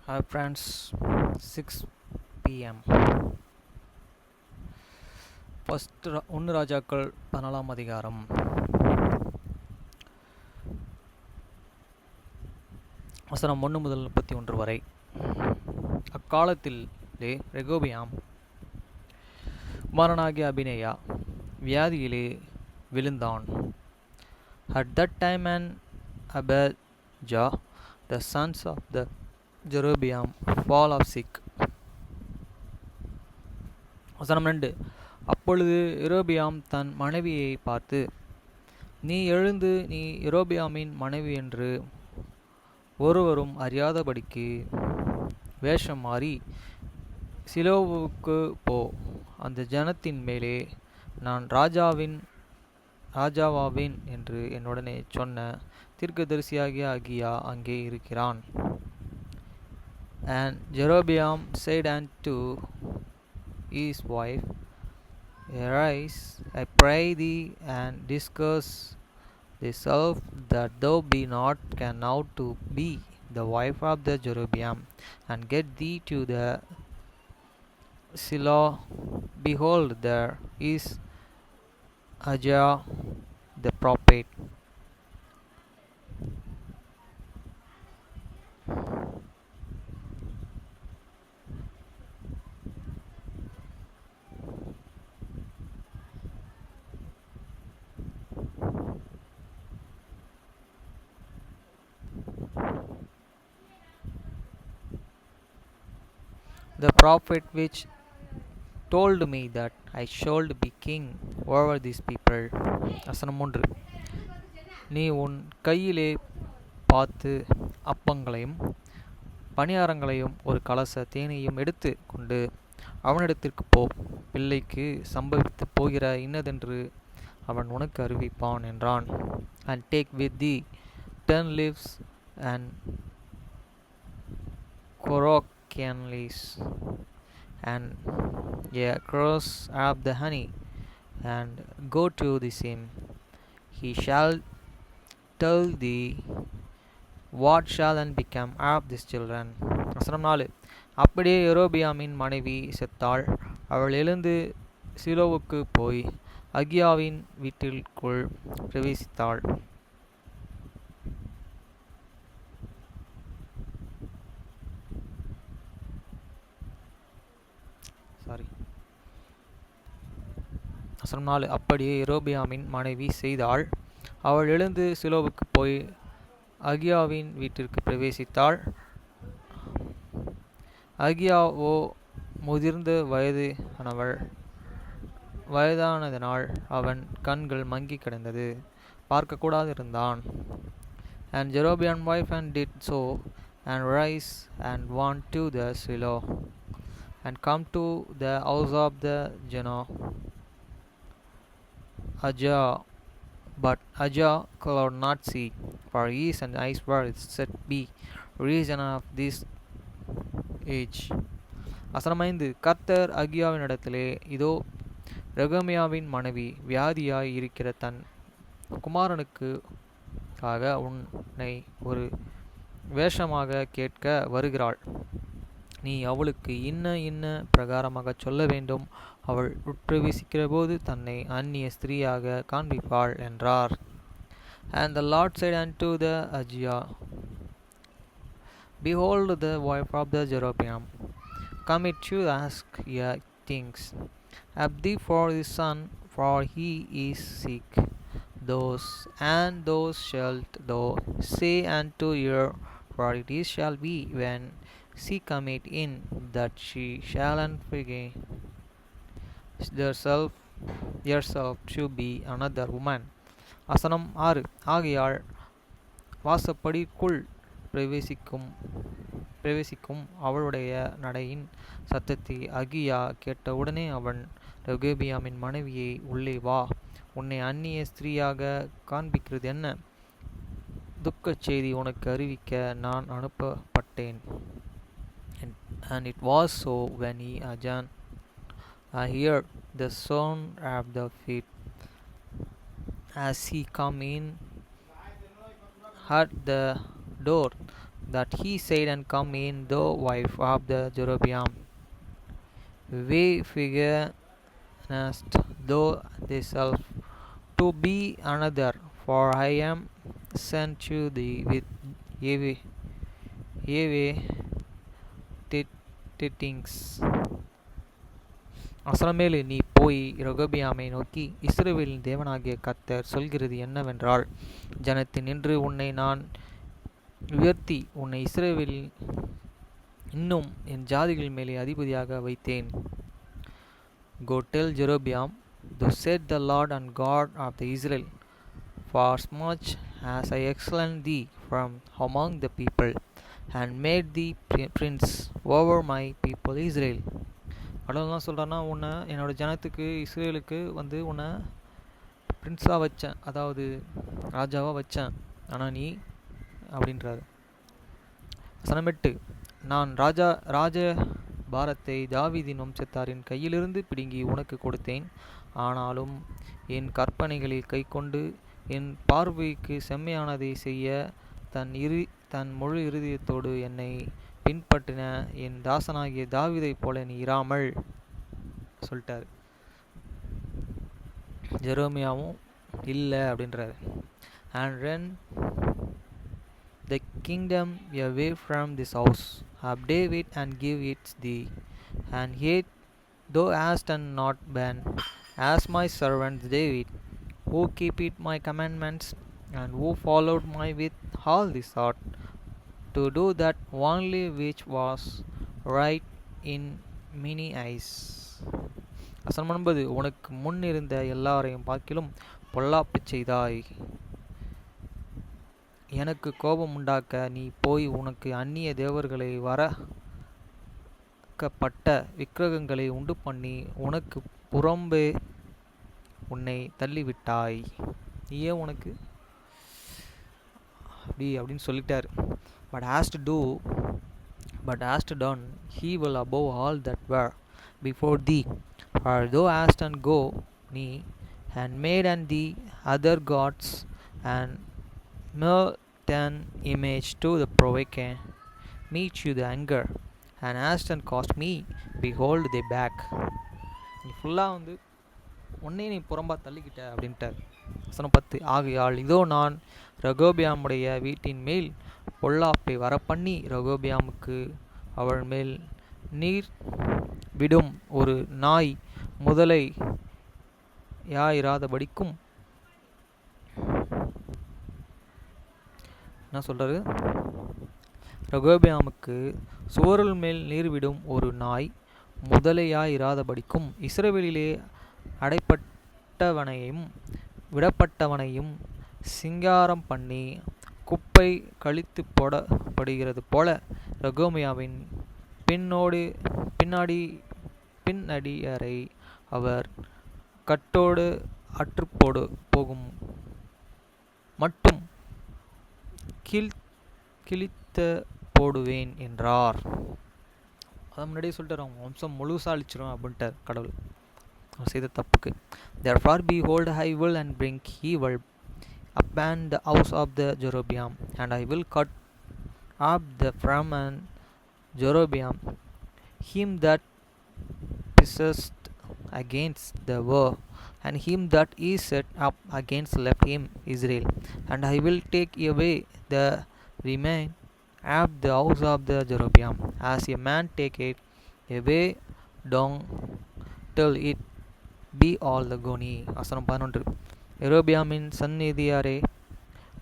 Hi friends, 6 p.m. First ஒன்று ராஜாக்கள் 14ஆம் அதிகாரம். வசனம் 1 முதல் 31 வரை. அக்காலத்திலே ரெகோபியாம் குமாரனாகிய அபிநயா வியாதியிலே விழுந்தான். At that time and Abijah, the sons of the Jeroboam, fall of sick. வசனம் 2. அப்பொழுது யெரொபெயாம் தன் மனைவியை பார்த்து, நீ எழுந்து நீ யெரொபெயாமின் மனைவி என்று ஒருவரும் அறியாதபடிக்கு வேஷம் மாறி சிலோவுக்கு போ. அந்த ஜனத்தின் மேலே நான் ராஜாவாவேன் என்று என்னுடனே சொன்ன தீர்க்கதரிசியாகிய அகியா அங்கே இருக்கிறான். And Jeroboam said unto his wife, Arise, I pray thee, and discuss thyself, that thou be not can now to be the wife of the Jeroboam, and get thee to the Shiloh. Behold, there is Ahijah the prophet. The prophet which told me that I should be king over these people. வசனம் 3. நீ உன் கையிலே பார்த்து அப்பங்களையும் பணியாரங்களையும் ஒரு கலச தேனையும் எடுத்து கொண்டு அவனிடத்திற்கு போ. பிள்ளைக்கு சம்பவித்து போகிற இன்னதென்று அவன் உனக்கு அறிவிப்பான் என்றான். And take with thee 10 leaves and Corocan leaves and a cruse of the honey, and go to the same. He shall tell thee what shall and become of these children. வசனம் 4. அப்படியே யெரொபெயாமின் மனைவி செத்தாள். அவள் எழுந்து சிலோவுக்கு போய் அகியாவின் வீட்டிற்குள் பிரவேசித்தாள். வசனம் 4. அப்படியே யெரொபெயாமின் மனைவி செய்தாள். அவள் எழுந்து சிலோவுக்கு போய் அகியாவின் வீட்டிற்கு பிரவேசித்தாள். அகியாவோ முதிர்ந்த வயதானதனால் அவன் கண்கள் மங்கி கிடந்தது, பார்க்கக்கூடாதிருந்தான். And Jeroboam's wife and did so, and rise and went to the Shiloh, and come to the house of the Ahijah. But Ahijah could not see, for his eyes were set be reason of this age. வசனம் 5. கர்த்தர் அகியாவினிடத்திலே, இதோ ரெகொமியாவின் மனைவி வியாதியாய் இருக்கிற தன் குமாரனுக்காக உன்னை ஒரு வேஷமாக கேட்க வருகிறாள். நீ அவளுக்கு இன்ன பிரகாரமாக சொல்ல வேண்டும். அவள் உட்பிரவேசிக்கிற போது தன்னை அந்நிய ஸ்திரீயாக காண்பிப்பாள் என்றார். And the Lord said unto the Ahijah, Behold, the wife of the Jeroboam cometh to ask ye things of thee for his son, for he is sick. Those shalt thou say unto her, for it shall be when she cometh in, that she shall forget herself to be another woman. வசனம் 6. ஆகையால் வாசப்படிக்குள் பிரவேசிக்கும் அவளுடைய நடையின் சத்தத்தை அகியா கேட்டவுடனே அவன் ரெகொபெயாமின் மனைவியை, உள்ளே வா, உன்னை அந்நிய ஸ்திரீயாக காண்பிக்கிறது என்ன? துக்கச் செய்தி உனக்கு அறிவிக்க நான் அனுப்பப்பட்டேன். And it was so, when he heard the sound of the feet as he come in at the door, that he said, and come in, thou wife of the Jeroboam, we figurest thou thyself to be another, for I am sent to thee with heavy tidings. அசலமேலு நீ போய் ரெகொபெயாமை நோக்கி, இஸ்ரவேலின் தேவனாகிய கர்த்தர் சொல்கிறது என்னவென்றால், ஜனத்தினின்று உன்னை நான் உயர்த்தி உன்னை இஸ்ரவேலில் இன்னும் என் ஜாதிகள் மேலே அதிபதியாக வைத்தேன். Go tell Jeroboam, thus said the Lord and God of the Israel, for as much as I excelled thee from among the people, and made thee prince over my people Israel. கடவுள் தான் சொல்கிறான்னா, உன்னை என்னோடய ஜனத்துக்கு இஸ்ரேலுக்கு உன்னை பிரின்ஸாக வச்சேன், அதாவது ராஜாவாக வச்சேன். ஆனால் நீ அப்படின்றாரு. சனமெட்டு, நான் ராஜ பாரத்தை தாவீதின் வம்சத்தாரின் கையிலிருந்து பிடுங்கி உனக்கு கொடுத்தேன். ஆனாலும் என் கற்பனைகளை கை கொண்டு என் பார்வைக்கு செம்மையானதை செய்ய தன் முழு இருதயத்தோடு என்னை பின்பற்றின என் தாசனாகிய தாவீதை போல நீ இராமல் சொல்லிட்டாரு. ஜெரோமியாவும் இல்லை அப்படின்றாரு. And rend the kingdom away from this house of David and give it thee, and yet thou hast not been as my servant David, who keepeth my commandments, and who followed my with all this heart, to do that only which was right in many eyes. வசனம் 9, உனக்கு முன் இருந்த எல்லாரையும் பார்க்கிலும் பொல்லாப்பு செய்தாய். எனக்கு கோபம் உண்டாக்க நீ போய் உனக்கு அந்நிய தேவர்களை வரக்கப்பட்ட விக்கிரகங்களை உண்டு பண்ணி உனக்கு புறம்பே உன்னை தள்ளிவிட்டாய். நீயே உனக்கு அப்படின்னு சொல்லிட்டார். But hast done evil above all that were before thee, for thou hast and go me, and made and thee other gods, and made an image to the provoke me to the anger, and hast and caused me behold thy back. நீ ஃபுல்லாக உன்னையே நீ புறம்பா தள்ளிக்கிட்ட அப்படின்ட்டார். வசனம் 10, ஆகையால் இதோ நான் ரெகொபெயாமுடைய வீட்டின் மேல் பொல்லாப்பை வரப்பண்ணி ரெகொபெயாமுக்கு அவள் மேல் நீர் விடும் ஒரு நாய் முதலை யாயிராதபடிக்கும். என்ன சொல்றாரு? ரெகொபெயாமுக்கு சுவருள் மேல் நீர்விடும் ஒரு நாய் முதலையாயிராதபடிக்கும் இஸ்ரவேலிலே அடைப்பட்டவனையும் விடப்பட்டவனையும் சிங்காரம் பண்ணி குப்பை கழித்து போடப்படுகிறது போல ரெகொபெயாமின் பின்னடியரை அவர் கட்டோடு அற்றுப்போடு போகும் மட்டும் கிழித்த போடுவேன் என்றார். அதை முன்னாடியே சொல்லிட்டார், அவங்க வம்சம் முழுசாக அழிச்சிடும் அப்படின்ட்டார் கடவுள் அவர் செய்த தப்புக்கு. Therefore behold, I will and bring evil upon the house of the Jeroboam, and I will cut up from Jeroboam him that possessed against the war, and him that is set up against left him Israel, and I will take away the remain of the house of the Jeroboam, as a man taketh away dung till it be all the goni. வசனம் 11, எரோபியாமின் சந்நிதியாரே,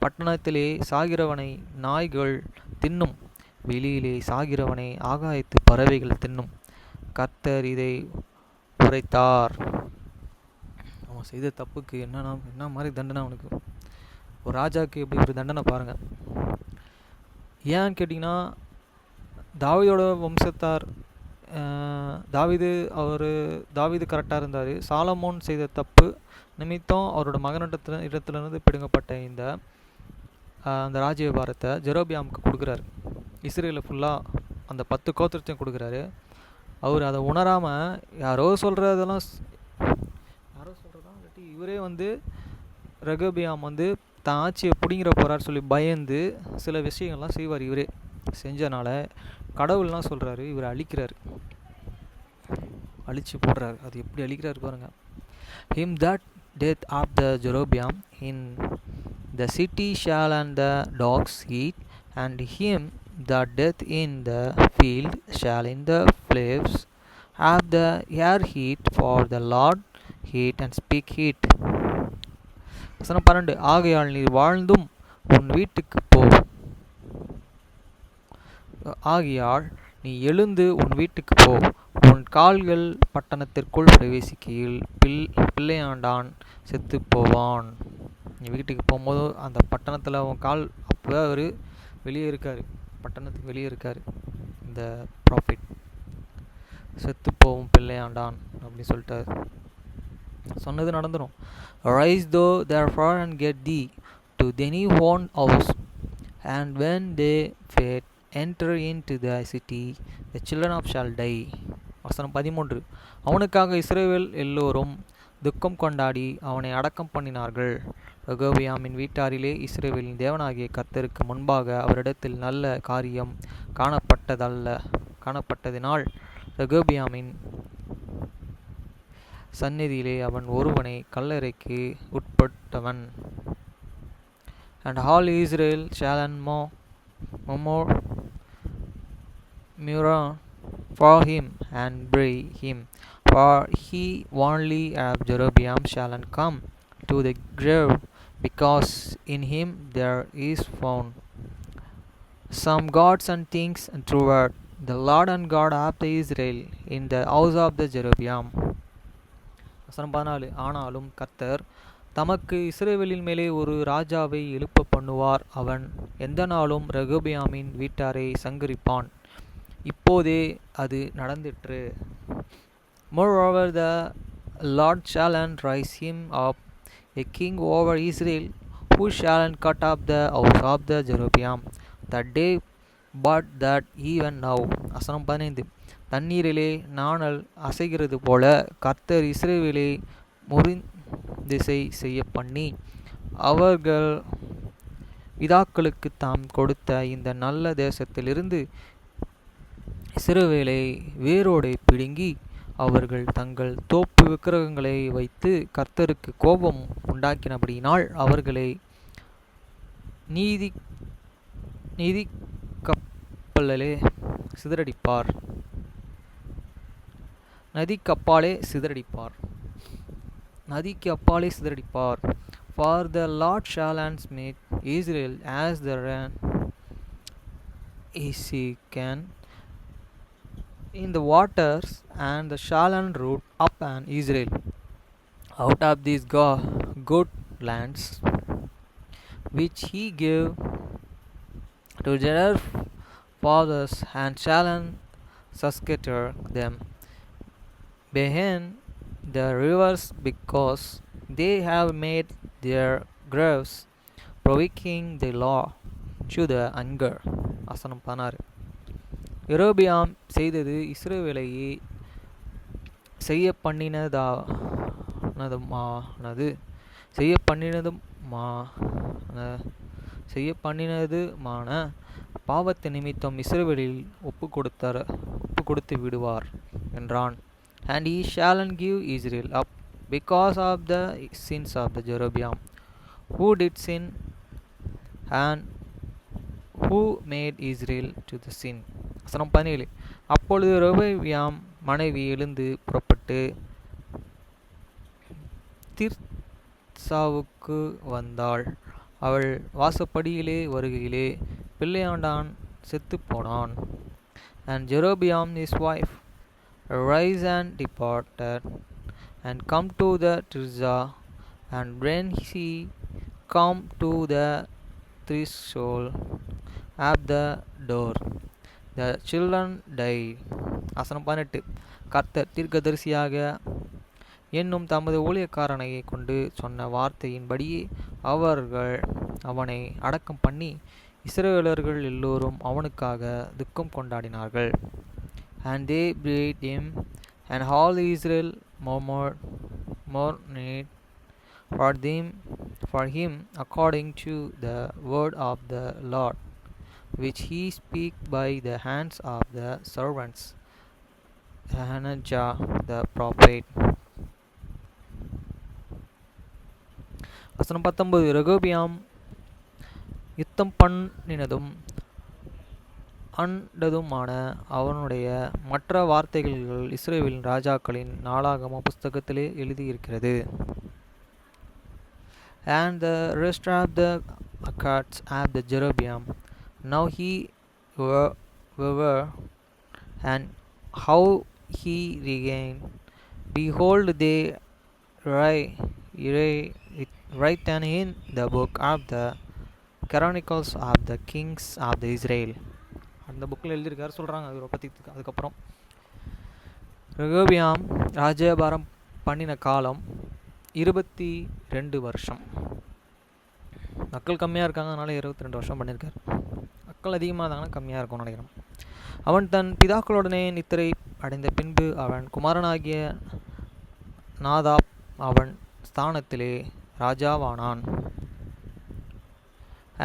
பட்டணத்திலே சாகிறவனை நாய்கள் தின்னும், வெளியிலே சாகிறவனை ஆகாயத்து பறவைகள் தின்னும். கர்த்தர் இதை உரைத்தார். அவன் செய்த தப்புக்கு என்ன மாதிரி தண்டனை அவனுக்கு? ஒரு ராஜாவுக்கு எப்படி ஒரு தண்டனை பாருங்கள். ஏன்னு கேட்டிங்கன்னா, தாவீதோட வம்சத்தார், தாவீது கரெக்டாக இருந்தார். சாலமோன் செய்த தப்பு நிமித்தம் அவரோட இடத்துலேருந்து பிடுங்கப்பட்ட அந்த ராஜ்யபாரத்தை ஜெரோபியாமுக்கு கொடுக்குறாரு. இஸ்ரேலில் ஃபுல்லாக அந்த 10 கோத்திரத்தையும் கொடுக்குறாரு. அவர் அதை உணராமல் யாரோ சொல்கிறதா இல்லாட்டி இவரே ரெகொபெயாம் தான் ஆட்சியை பிடிங்கிற போகிறார் சொல்லி பயந்து சில விஷயங்கள்லாம் செய்வார் இவரே. செஞ்சனால கடவுள்லாம் சொல்கிறாரு இவர் அழிக்கிறாரு, அழிச்சு போடுறாரு. அது எப்படி அழிக்கிறாரு பாருங்க. him that death of the Jeroboam in the city shall and the dogs eat, and him that death in the field shall in the flames have the air heat, for the Lord heat and speak heat. வசனம் 12. ஆகையால் நீ வாழ்ந்தும் உன் வீட்டுக்கு போ, ஆகையால் நீ எழுந்து உன் வீட்டுக்கு போ, உன் கால்கள் பட்டணத்திற்குள் பிரவேசிக்கையில் பிள்ளையாண்டான் செத்து போவான். நீ வீட்டுக்கு போகும்போது அந்த பட்டணத்தில் உன் கால், அப்போ அவர் வெளியே இருக்கார், பட்டணத்துக்கு வெளியே இருக்கார் இந்த ப்ராஃபிட். செத்து போவும் பிள்ளையாண்டான் அப்படின்னு சொல்லிட்டார். சொன்னது நடந்துடும். ரைஸ் தோ therefore and get thee to thine own house, and when they fed enter into the city, the children of shall die. வசனம் 13. அவனுக்காக இஸ்ரவேல் எல்லோரும் துக்கம் கொண்டாடி அவனை அடக்கம் பண்ணினார்கள். ரெகொபெயாமின் வீட்டாரிலே இஸ்ரவேலின் தேவனாகிய கர்த்தருக்கு முன்பாக அவரிடத்தில் நல்ல காரியம் காணப்பட்டதினால் ரெகொபெயாமின் சந்நிதியிலே அவன் ஒருவனை கல்லறைக்கு உட்பட்டவன். And all Israel shall and murmur for him and bury him, for he only of Jeroboam shall and come to the grave, because in him there is found some gods and things and truth, the Lord and God of the Israel in the house of the Jeroboam. வசனம் 14. ஆனாலும் கர்த்தர் தமக்கு இஸ்ரவேலின் மேலே ஒரு ராஜாவை எழுப்ப பண்ணுவார், அவன் எந்த நாளும் ரெகொபெயாமின் வீட்டாரை சங்கரிப்பான். இப்போதே அது நடந்திற்று. Moreover the Lord shall and rise him up a king over Israel, who shall and cut up the house of the Jeroboam that day, but that even now. வசனம் 15. தண்ணீரிலே நாணல் அசைகிறது போல கர்த்தர் இஸ்ரவேலை முறிந்திசை செய்ய பண்ணி அவர்கள் பிதாக்களுக்கு தாம் கொடுத்த இந்த நல்ல தேசத்திலிருந்து இஸ்ரவேலை வேரோடே பிடுங்கி அவர்கள் தங்கள் தோப்பு விக்கிரகங்களை வைத்து கர்த்தருக்கு கோபம் உண்டாக்கினபடியினால் அவர்களை நீதி கப்பலே சிதறடிப்பார், நதிக்கு அப்பாலே சிதறடிப்பார். For the Lord shall and smite Israel as the rain is can in the waters, and the shall and root up and Israel out of these good lands which he gave to their fathers, and shall and scatter them behind the rivers, because they have made their graves provoking the law to the anger. வசனம் 16. யெரொபெயாம் செய்தது இஸ்ரவேலை செய்ய பண்ணினதுமான பாவத்து நிமித்தம் இஸ்ரவேலில் ஒப்பு கொடுத்து விடுவார் என்றான். And he shall give Israel up because of the sins of the Jeroboam, who did sin, and who made Israel to the sin. வசனம் 17. அப்பொழுது ரெகொபெயாம் மனைவி எழுந்து புறப்பட்டு திர்சாவுக்கு வந்தாள். அவள் வாசப்படியிலே வருகையிலே பிள்ளையாண்டான் செத்து போனான். And Jeroboam his wife rise and departed and come to the Tirzah, and when he come to the threshold at the door, the children died. வசனம் 18. கர்த்தர் தீர்க்கதரிசியாக என்னும் தமது ஊழியக்காரனை கொண்டு சொன்ன வார்த்தையின்படியே அவர்கள் அவனை அடக்கம் பண்ணி இஸ்ரவேலர்கள் எல்லோரும் அவனுக்காக துக்கம் கொண்டாடினார்கள். And they buried him, and all Israel mourned for him according to the word of the Lord, which he speak by the hands of the servants Hananiah the prophet. வசனம் 19. ரெகோபியாம் யுத்தம் பண்ணினதும் ஆண்டதுமான அவனுடைய மற்ற வார்த்தைகள் இஸ்ரவேலின் ராஜாக்களின் நாளாகம புஸ்தகத்திலே எழுதியிருக்கிறது. And the rest of the accounts of the Jeroboam, now he were and how he regained, behold, they written in the book of the Chronicles of the Kings of the Israel. அந்த புக்கில் எழுதியிருக்காரு சொல்கிறாங்க அதை பற்றி. அதுக்கப்புறம் ரெகோபியாம் ராஜ்யபாரம் பண்ணின காலம் 22 வருஷம். மக்கள் கம்மியாக இருக்காங்க, அதனால் 22 வருஷம் பண்ணியிருக்காரு. மக்கள் அதிகமாக இருந்தாங்கன்னா கம்மியாக இருக்கும்னு நினைக்கிறேன். அவன் தன் பிதாக்களுடனே நித்திரை அடைந்த பின்பு அவன் குமாரனாகிய நாதாப் அவன் ஸ்தானத்திலே ராஜாவானான்.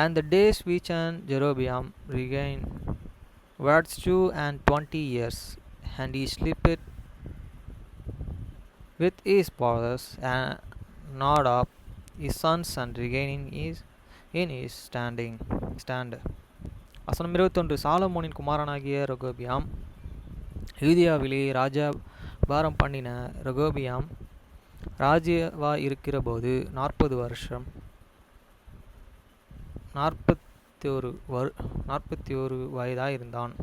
And the days which Jeroboam regained were 22 years, and he slept with his fathers, and Nadab his sons, and regaining in his stand. வசனம் 21. சாலமோனின் குமாரனாகிய ரெகோபியாம் யூதியாவிலே ராஜபாரம் பண்ணின ரெகோபியாம் ராஜாவா இருக்கிற போது 41 வயதாயிருந்தான்.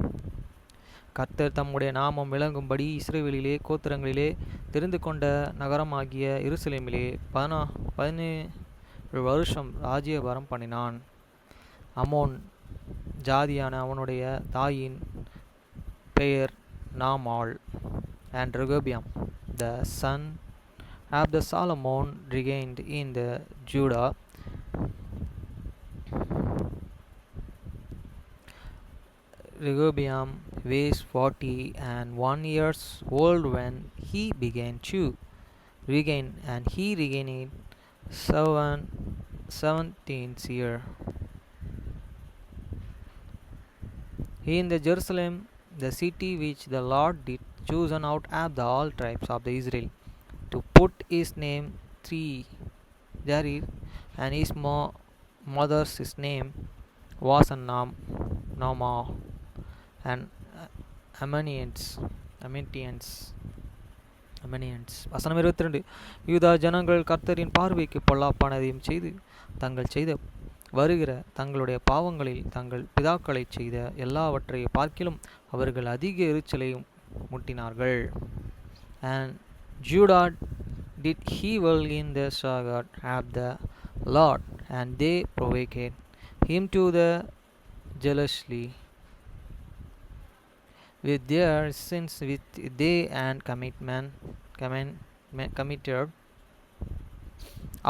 கர்த்தர் தம்முடைய நாமம் விளங்கும்படி இஸ்ரவேலிலே கோத்திரங்களிலே தெரிந்து கொண்ட நகரமாகிய எருசலேமிலே 17 வருஷம் ராஜ்யபாரம் பண்ணினான். அமோன் ஜாதியான அவனுடைய தாயின் பெயர் நாமாள். And Rehoboam the son of the Solomon regained in the Judah Rehoboam was 41 years old when he began to regain, and he regained 17th year. In the Jerusalem, the city which the Lord did chosen out of the all tribes of the Israel, to put his name therein, and his mother's name was Naamah, and Ammonians. வசனம் 22. யூதா ஜனங்கள் கர்த்தரின் பார்வைக்கு பொல்லாப்பானதையும் செய்து தங்கள் செய்த வருகிற தங்களுடைய பாவங்களில் தங்கள் பிதாக்களை செய்த எல்லாவற்றையும் பார்க்கிலும் அவர்கள் அதிக எரிச்சலையும் முட்டினார்கள். And Judah did evil in the sight of the Lord, and they provoked him to the jealously with their sins which they and committed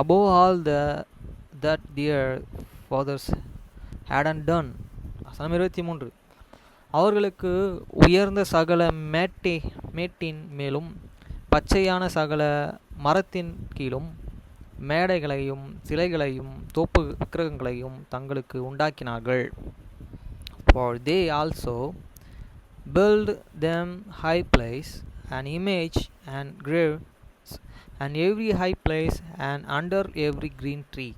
above all that their fathers hadn't done. வசனம் 23. அவர்களுக்கு உயர்ந்த சகல மேட்டின் மேலும் பச்சையான சகல மரத்தின் கீழும் மேடைகளையும் சிலைகளையும் தோப்பு விக்கிரகங்களையும் தங்களுக்கு உண்டாக்கினார்கள். For they also build them high place, an image and graves, and every high place, and under every green tree.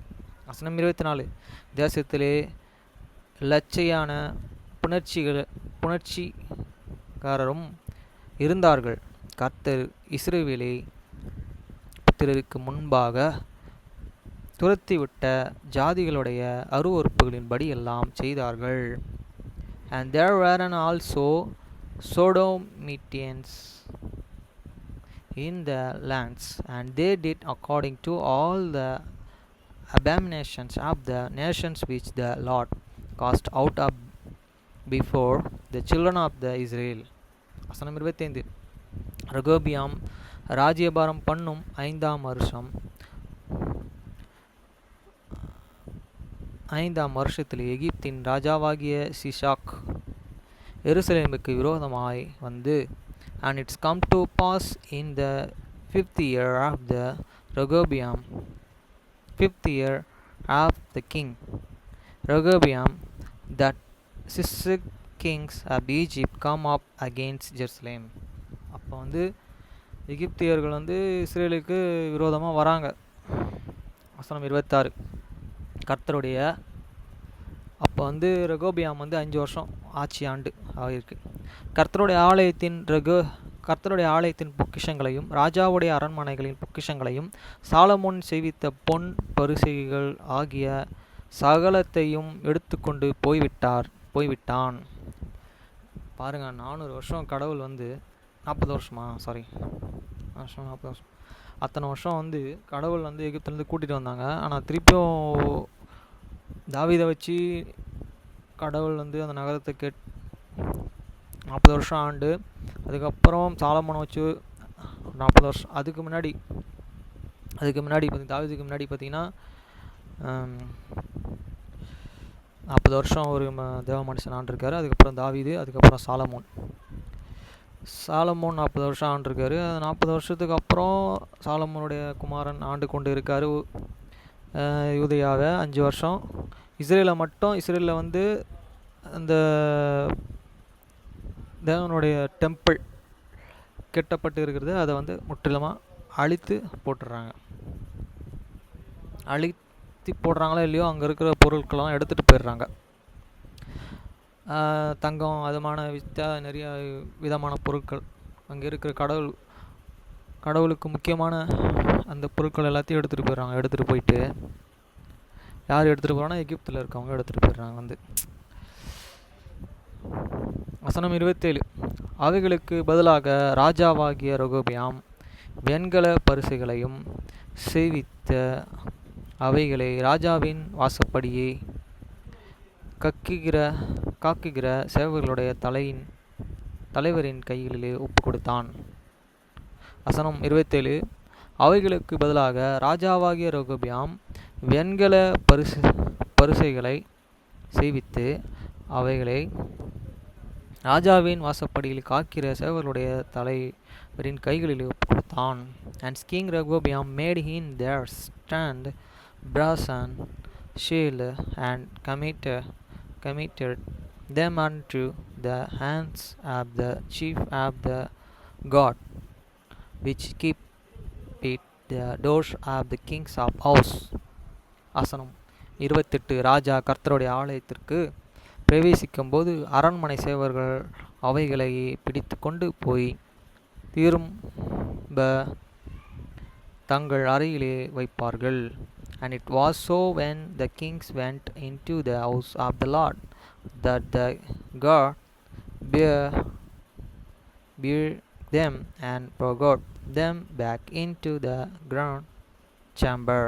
வசனம் 24. தேசத்திலே லட்சையான புணர்ச்சிக்காரரும் இருந்தார்கள். கர்த்தர் இஸ்ரவேலை புத்திரருக்கு முன்பாக துரத்திவிட்ட ஜாதிகளுடைய அருவருப்புகளின்படி எல்லாம் செய்தார்கள். And there were also Sodomitians in the lands, and they did according to all the abominations of the nations which the Lord cast out of before the children of the Israel. வசனம் 25. ரெகோபியாம் ராஜ்யபாரம் பண்ணும் 5ஆம் வருஷத்தில் எகிப்தின் ராஜாவாகிய சிஷாக் எருசலேமுக்கு விரோதமாய் வந்து, and it's come to pass in the 5th year of the Rehoboam, 5th year of the king Rehoboam, that 6 kings of Egypt come up against Jerusalem. அப்போ வந்து எகிப்தியர்கள் வந்து இஸ்ரேலுக்கு விரோதமாக வராங்க. வசனம் 26. கர்த்தருடைய அப்போ வந்து ரெகோபியாம் வந்து 5 வருஷம் ஆட்சி ஆண்டு ஆகியிருக்கு. கர்த்தருடைய ஆலயத்தின் பொக்கிஷங்களையும் ராஜாவுடைய அரண்மனைகளின் பொக்கிஷங்களையும் சாலமோன் செய்வித்த பொன் பரிசுகள் ஆகிய சகலத்தையும் எடுத்துக்கொண்டு போய்விட்டான். பாருங்க, 400 வருஷம் கடவுள் வந்து 40 வருஷம் அத்தனை வருஷம் வந்து கடவுள் வந்து எகிப்திலேருந்து கூட்டிகிட்டு வந்தாங்க. ஆனால் திருப்பியும் தாவீதை வச்சு கடவுள் வந்து அந்த நகரத்தை 40 வருஷம் ஆண்டு, அதுக்கப்புறம் சாலமோனை வச்சு 40 வருஷம், அதுக்கு முன்னாடி தாவீதுக்கு முன்னாடி பார்த்தீங்கன்னா 40 வருஷம் ஒரு தேவ மனுஷன் ஆண்டிருக்காரு. அதுக்கப்புறம் தாவீது, அதுக்கப்புறம் சாலமோன் 40 வருஷம் ஆண்டிருக்காரு. 40 வருஷத்துக்கு அப்புறம் சாலமோனுடைய குமாரன் ஆண்டு கொண்டு இருக்கார் யூதேயாவை 5 வருஷம். இஸ்ரேலில் வந்து அந்த தேவனுடைய டெம்பிள் கெட்டப்பட்டு இருக்கிறது, அதை வந்து முற்றிலுமாக அழித்து போடுறாங்களோ இல்லையோ, அங்கே இருக்கிற பொருட்களெல்லாம் எடுத்துகிட்டு போயிடுறாங்க. தங்கம், அதுமான நிறைய விதமான பொருட்கள், அங்கே இருக்கிற கடவுளுக்கு முக்கியமான அந்த பொருட்கள் எல்லாத்தையும் எடுத்துகிட்டு போயிட்டு யார் எடுத்துகிட்டு போகிறாங்கன்னா எகிப்தில் இருக்கவங்க எடுத்துகிட்டு போயிடுறாங்க. வந்து வசனம் 27. அவைகளுக்கு பதிலாக ராஜாவாகிய ரெகொபெயாம் வெண்கல பரிசுகளையும் செய்வித்த அவைகளை ராஜாவின் வாசப்படியே காக்குகிற சேவகர்களுடைய தலைவரின் கைகளிலே ஒப்பு கொடுத்தான். வசனம் 27. அவைகளுக்கு பதிலாக ராஜாவாகிய ரெகொபெயாம் வெண்கல பரிசுகளை செய்வித்து அவைகளை ராஜாவின் வாசப்படியில் காக்கிற சேவர்களுடைய தலைவரின் கைகளில் ஒப்பு கொடுத்தான். And King Rehoboam made him there stand brass and shield and committed them unto the hands of the chief of the guard, which keep it the doors of the king's house. வசனம் 28. ராஜா கர்த்தருடைய ஆலயத்திற்கு பிரவேசிக்கும் போது அரண்மனை சேவர்கள் அவைகளை பிடித்து கொண்டு போய் திரும்ப தங்கள் அறையிலே வைப்பார்கள். And it was so when the kings went into the house of the Lord that the guard bear them and brought them back into the grand chamber.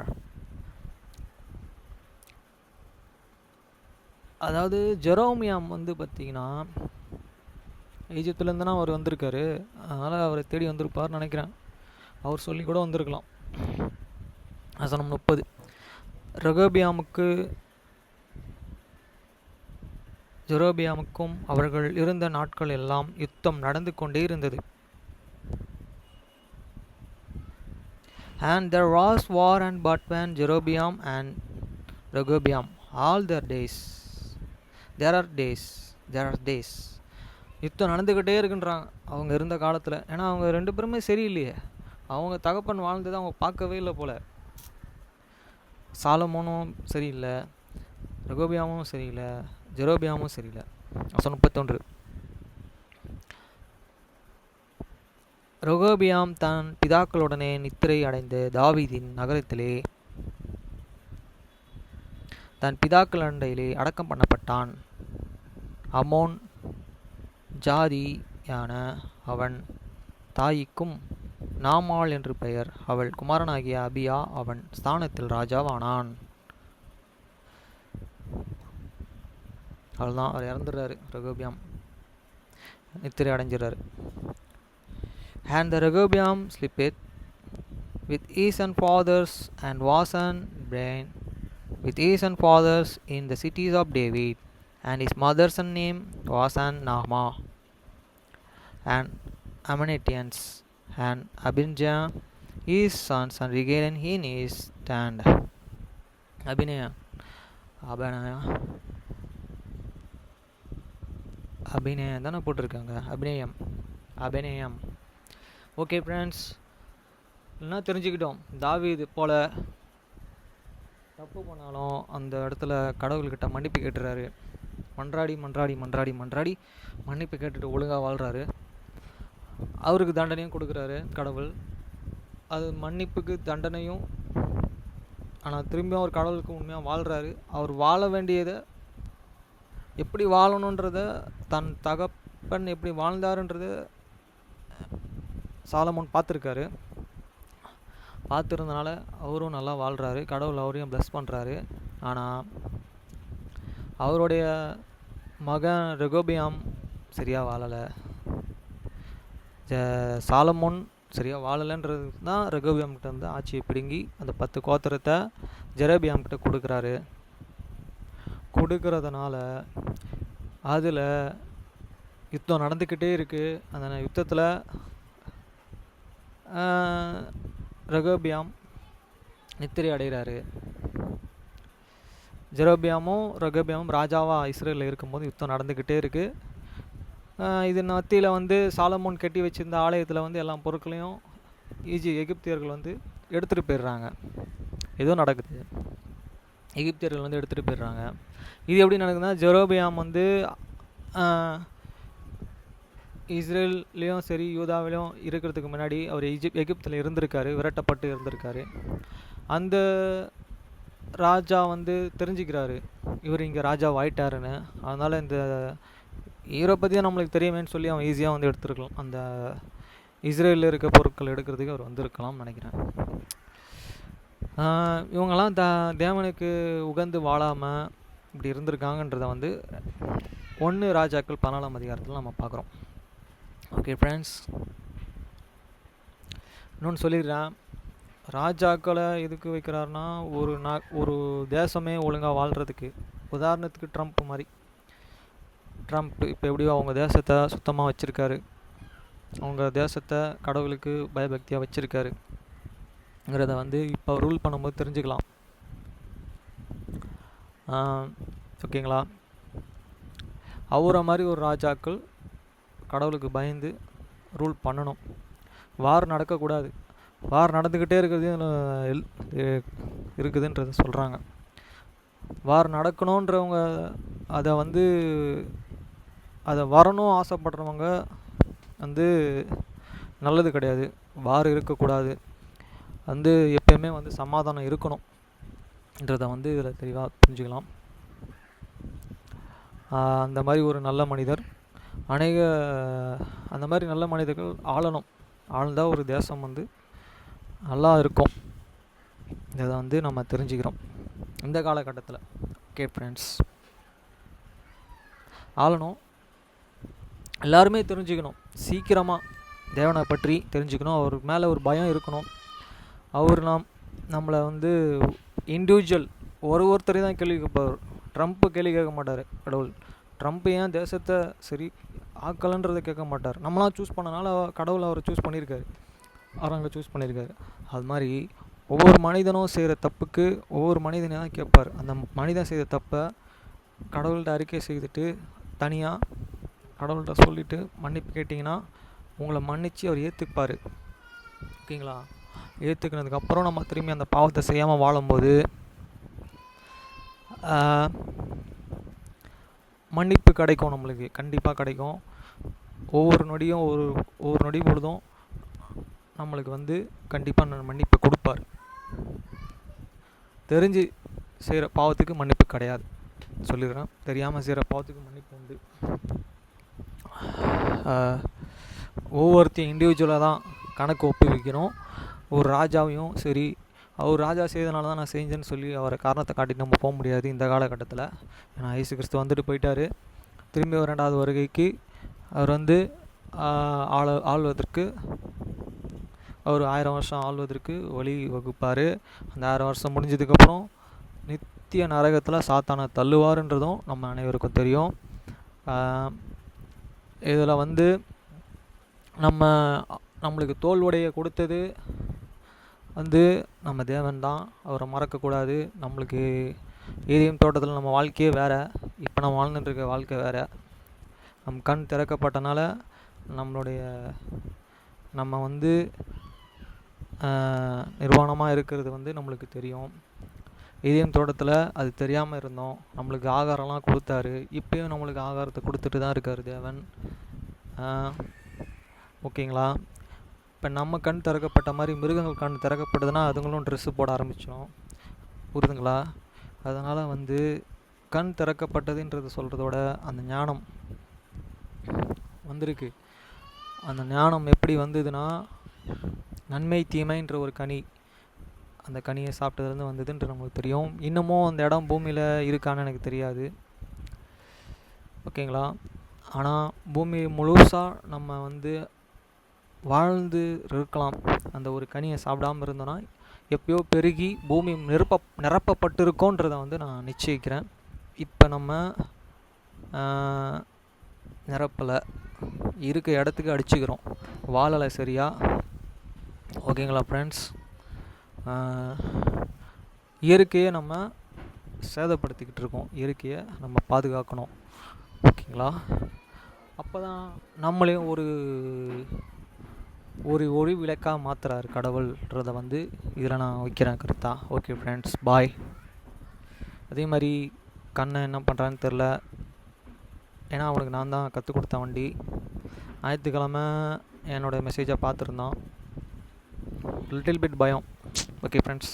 அதாவது ஜெரோமியாம் வந்து பார்த்திங்கன்னா ஈஜிப்துலேருந்துனா அவர் வந்திருக்காரு, அதனால் அவரை தேடி வந்திருப்பார்னு நினைக்கிறேன். அவர் சொல்லி கூட வந்திருக்கலாம். வசனம் 30. ஜெரோபியாமுக்கும் அவர்கள் இருந்த நாட்கள் எல்லாம் யுத்தம் நடந்து கொண்டே இருந்தது. And there was war and between Jeroboam and Rehoboam all their days. There are days. யுத்தம் நடந்துக்கிட்டே இருக்குன்றாங்க அவங்க இருந்த காலத்தில். ஏன்னா அவங்க 2 பேருமே சரியில்லையே. அவங்க தகப்பன் வாழ்ந்ததை அவங்க பார்க்கவே இல்லை போல். சாலமோனும் சரியில்லை, ரெகொபெயாமும் சரியில்லை, ஜெரோபியாமும் சரியில்லை. வசனம் 31. ரெகொபெயாம் தன் பிதாக்களுடனே நித்திரை அடைந்த தாவீதின் நகரத்திலே தன் பிதாக்கள் அண்டையிலே அடக்கம் பண்ணப்பட்டான். அமோன் ஜாதியான அவன் தாய்க்கும் நாமாள் என்று பெயர். அவள் குமாரனாகிய அபியா அவன் ஸ்தானத்தில் ராஜாவானான். அவள்தான் அவர் இறந்துடுறாரு. ரெகொபெயாம் நித்திரை அடைஞ்சிடறாரு. And the Rehoboam slept with his fathers and was born with his fathers in the cities of David, and his mother's name was Naamah, and Ammonitians, and Abijah his sons, and regained in his stand. Abinah அபிநயம் தானே போட்டிருக்காங்க, அபிநயம். Okay friends, என்ன தெரிஞ்சுக்கிட்டோம்? தாவீது போல தப்பு பண்ணாலும் அந்த இடத்துல கடவுள்கிட்ட மன்னிப்பு கேட்டுறாரு. மன்றாடி மன்னிப்பு கேட்டுட்டு ஒழுங்காக வாழ்கிறாரு. அவருக்கு தண்டனையும் கொடுக்குறாரு கடவுள். அது மன்னிப்புக்கு தண்டனையும். ஆனால் திரும்பியும் அவர் கடவுளுக்கு உண்மையாக வாழ்கிறாரு. அவர் வாழ வேண்டியதை எப்படி வாழணுன்றத, தன் தகப்பன் எப்படி வாழ்ந்தாருன்றத சாலமோன் பார்த்துருக்காரு. பார்த்துருந்தனால அவரும் நல்லா வாழ்கிறாரு. கடவுள் அவரையும் ப்ளஸ் பண்ணுறாரு. ஆனால் அவருடைய மகன் ரெகோபியாம் சரியாக வாழலை. சாலமோன் சரியாக வாழலைன்றது தான் ரெகோபியாம்கிட்ட வந்து ஆட்சியை பிடுங்கி அந்த 10 கோத்திரத்தை ஜெரபியாம்கிட்ட கொடுக்கறதுனால அதில் யுத்தம் நடந்துக்கிட்டே இருக்குது. அந்த யுத்தத்தில் ரெகோபியாம் நித்திரை அடைகிறாரு. ரெகோபியாமும் ராஜாவாக இஸ்ரேலில் இருக்கும்போது யுத்தம் நடந்துக்கிட்டே இருக்குது. இது மத்தியில் வந்து சாலமோன் கட்டி வச்சுருந்த ஆலயத்தில் வந்து எல்லா பொருட்களையும் எகிப்தியர்கள் வந்து எடுத்துகிட்டு போயிடுறாங்க. ஏதோ நடக்குது, எகிப்தியர்கள் வந்து எடுத்துகிட்டு போயிடுறாங்க. இது எப்படி நடக்குதுன்னா, ஜெரோபியாம் வந்து இஸ்ரேல்லையும் சரி யூதாவிலையும் இருக்கிறதுக்கு முன்னாடி அவர் எகிப்தில் இருந்திருக்காரு, விரட்டப்பட்டு இருந்திருக்காரு. அந்த ராஜா வந்து தெரிஞ்சுக்கிறாரு இவர் இங்கே ராஜா ஆயிட்டாருன்னு. அதனால் இந்த ஈரோ பற்றி தான் நம்மளுக்கு தெரியுமேன்னு சொல்லி அவன் ஈஸியாக வந்து எடுத்துருக்கலாம். அந்த இஸ்ரேலில் இருக்க பொருட்கள் எடுக்கிறதுக்கு அவர் வந்திருக்கலாம்னு நினைக்கிறேன். இவங்கெல்லாம் தேவனுக்கு உகந்து வாழாமல் இப்படி இருந்திருக்காங்கன்றதை வந்து 1 ராஜாக்கள் 14ஆம் அதிகாரத்தில் நம்ம பார்க்குறோம். ஓகே ஃப்ரெண்ட்ஸ், இன்னொன்று சொல்லிடுறேன். ராஜாக்களை எதுக்கு வைக்கிறாருன்னா, ஒரு தேசமே ஒழுங்காக வாழ்கிறதுக்கு. உதாரணத்துக்கு ட்ரம்ப் மாதிரி. ட்ரம்ப் இப்போ எப்படியோ அவங்க தேசத்தை சுத்தமாக வச்சுருக்காரு, அவங்க தேசத்தை கடவுளுக்கு பயபக்தியாக வச்சுருக்காருங்கிறத வந்து இப்போ ரூல் பண்ணும்போது தெரிஞ்சுக்கலாம். ஓகேங்களா? அவரை மாதிரி ஒரு ராஜாக்கள் கடவுளுக்கு பயந்து ரூல் பண்ணணும். வார் நடக்கக்கூடாது. வார் நடந்துக்கிட்டே இருக்குதுன்றத சொல்கிறாங்க. வார் நடக்கணுன்றவங்க அதை வரணும் ஆசைப்படுறவங்க வந்து நல்லது கிடையாது. வார் இருக்கக்கூடாது, வந்து எப்பயுமே வந்து சமாதானம் இருக்கணும்ன்றதை வந்து இதில் தெளிவாக புரிஞ்சுக்கலாம். அந்த மாதிரி ஒரு நல்ல மனிதர், அந்த மாதிரி நல்ல மனிதர்கள் ஆழ்ந்தால் ஒரு தேசம் வந்து நல்லா இருக்கும். இதை வந்து நம்ம தெரிஞ்சுக்கிறோம் இந்த காலகட்டத்தில். ஓகே ஃப்ரெண்ட்ஸ், ஆளணும், எல்லாருமே தெரிஞ்சுக்கணும். சீக்கிரமாக தேவனை பற்றி தெரிஞ்சுக்கணும். அவருக்கு மேலே ஒரு பயம் இருக்கணும். அவர் நம்மளை வந்து இண்டிவிஜுவல் ஒருத்தரையும் தான் கேள்வி கேட்பார். ட்ரம்ப்பு கேள்வி கேட்க மாட்டார் கடவுள். ட்ரம்ப் ஏன் தேசத்தை சரி ஆக்கலன்றதை கேட்க மாட்டார். நம்மளாம் சூஸ் பண்ணனால கடவுள் அவரை சூஸ் பண்ணியிருக்காரு, அவர் அங்கே சூஸ் பண்ணியிருக்காரு. அது மாதிரி ஒவ்வொரு மனிதனும் செய்கிற தப்புக்கு ஒவ்வொரு மனிதனையும் தான் கேட்பார். அந்த மனிதன் செய்த தப்பை கடவுள்கிட்ட அறிக்கை செய்துட்டு தனியாக கடவுள்கிட்ட சொல்லிவிட்டு மன்னிப்பு கேட்டிங்கன்னா உங்களை மன்னித்து அவர் ஏற்றுப்பார். ஓகேங்களா? ஏற்றுக்கினதுக்கப்புறம் நம்ம திரும்பி அந்த பாவத்தை செய்யாமல் வாழும்போது மன்னிப்பு கிடைக்கும், நம்மளுக்கு கண்டிப்பாக கிடைக்கும். ஒவ்வொரு நொடி பொழுதும் நம்மளுக்கு வந்து கண்டிப்பாக மன்னிப்பு கொடுப்பார். தெரிஞ்சு செய்கிற பாவத்துக்கு மன்னிப்பு கிடையாது சொல்லிடுறேன். தெரியாமல் செய்கிற பாவத்துக்கு மன்னிப்பு உண்டு. ஒவ்வொருத்தையும் இண்டிவிஜுவலாக தான் கணக்கு ஒப்புவிக்கணும். ஒரு ராஜாவையும் சரி, அவர் ராஜா செய்தனால தான் நான் செஞ்சேன்னு சொல்லி அவரை காரணத்தை காட்டிட்டு நம்ம போக முடியாது இந்த காலகட்டத்தில். ஏன்னா இயேசு கிறிஸ்து வந்துட்டு போயிட்டார். திரும்பி 2வது வருகைக்கு அவர் வந்து ஆள்வதற்கு, அவர் 1000 வருஷம் ஆள்வதற்கு வழி வகுப்பார். அந்த 1000 வருஷம் முடிஞ்சதுக்கப்புறம் நித்திய நரகத்தில் சாத்தானை தள்ளுவார்ன்றதும் நம்ம அனைவருக்கும் தெரியும். இதில் வந்து நம்மளுக்கு தோல்வடைய கொடுத்தது வந்து நம்ம தேவன் தான். அவரை மறக்கக்கூடாது. நம்மளுக்கு ஏதேனும் தோட்டத்தில் நம்ம வாழ்க்கையே வேறு, இப்போ நம்ம வாழ்ந்துட்டுருக்க வாழ்க்கை வேறு. கண் திறக்கப்பட்டனால நம்ம வந்து நிர்வாணமாக இருக்கிறது வந்து நம்மளுக்கு தெரியும். இதயம் தோட்டத்தில் அது தெரியாமல் இருந்தோம். நம்மளுக்கு ஆகாரம்லாம் கொடுத்தாரு. இப்போயும் நம்மளுக்கு ஆகாரத்தை கொடுத்துட்டு தான் இருக்கார் தேவன். ஓகேங்களா? இப்போ நம்ம கண் திறக்கப்பட்ட மாதிரி மிருகங்கள் கண் திறக்கப்படுதுன்னா அதுங்களும் ட்ரெஸ்ஸு போட ஆரம்பிச்சிடும். புரியுதுங்களா? அதனால் வந்து கண் திறக்கப்பட்டதுன்றது சொல்கிறதோட அந்த ஞானம் வந்திருக்கு. அந்த ஞானம் எப்படி வந்ததுன்னா, நன்மை தீமைன்ற ஒரு கனி, அந்த கனியை சாப்பிட்டதுலேருந்து வந்ததுன்ற நமக்கு தெரியும். இன்னமும் அந்த இடம் பூமியில் இருக்கான்னு எனக்கு தெரியாது. ஓகேங்களா? ஆனால் பூமி முழுசாக நம்ம வந்து வாழ்ந்து இருக்கலாம். அந்த ஒரு கனியை சாப்பிடாமல் இருந்தோன்னா எப்பயோ பெருகி பூமி நிரப்பப்பட்டிருக்கோன்றதை வந்து நான் நிச்சயிக்கிறேன். இப்போ நம்ம நிரப்பலை, இருக்க இடத்துக்கு அடிச்சுக்கிறோம், வாழலை சரியா. ஓகேங்களா ஃப்ரெண்ட்ஸ்? இயற்கையை நம்ம சேதப்படுத்திக்கிட்டு இருக்கோம். இயற்கையை நம்ம பாதுகாக்கணும். ஓகேங்களா? அப்போ தான் நம்மளையும் ஒரு ஒளி விளக்காக மாற்றுறாரு கடவுள்ன்றதை வந்து இதில் நான் வைக்கிறேன் கருத்தா. ஓகே ஃப்ரெண்ட்ஸ், பாய். அதே மாதிரி கண்ணை என்ன பண்ணுறான்னு தெரில, ஏன்னா அவனுக்கு நான் தான் கற்றுக் கொடுத்த வண்டி. ஞாயிற்றுக்கிழமை என்னோடய மெசேஜை பார்த்துருந்தான். லிட்டில் பிட் பயம். Okay friends.